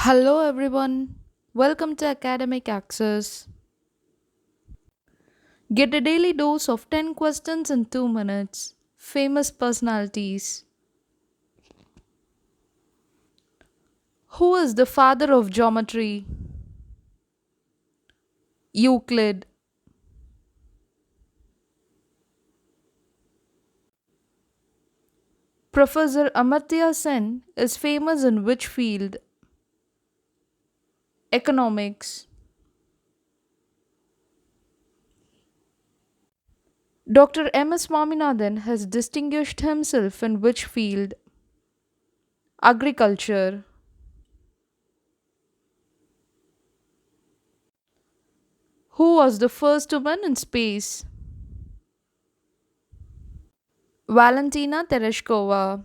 Hello everyone. Welcome to Academic Access. Get a daily dose of 10 questions in 2 minutes. Famous personalities. Who is the father of geometry? Euclid. Professor Amartya Sen is famous in which field? Economics. Dr. M.S. Swaminathan has distinguished himself in which field? Agriculture. Who was the first woman in space? Valentina Tereshkova.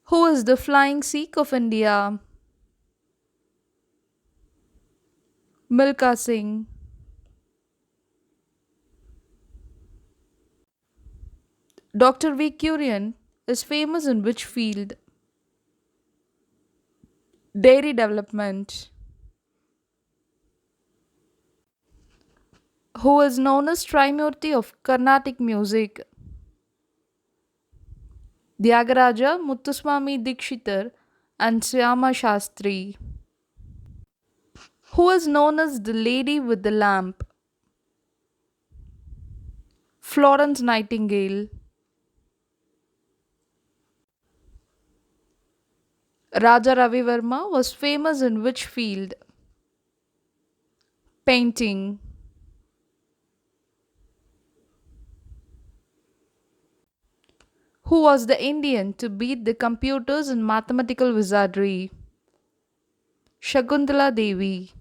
Who is the flying Sikh of India? Milka Singh. Dr. V. Kurien is famous in which field? Dairy development. Who is known as Trimurthy of Carnatic music? Tyagaraja, Muthuswami Dikshitar, and Syama Shastri. Who is known as the Lady with the Lamp? Florence Nightingale. Raja Ravi Verma was famous in which field? Painting. Who was the Indian to beat the computers in mathematical wizardry? Shakuntala Devi.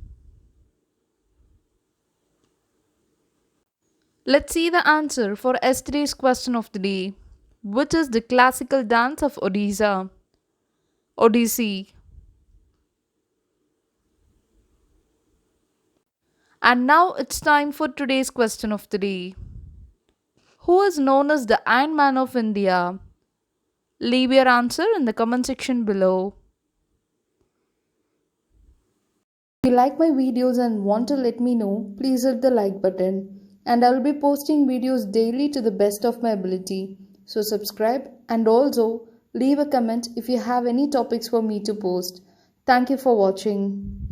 Let's see the answer for yesterday's question of the day. Which is the classical dance of Odisha? Odissi. And now it's time for today's question of the day. Who is known as the Iron Man of India? Leave your answer in the comment section below. If you like my videos and want to let me know, please hit the like button. And I will be posting videos daily to the best of my ability. So subscribe and also leave a comment if you have any topics for me to post. Thank you for watching.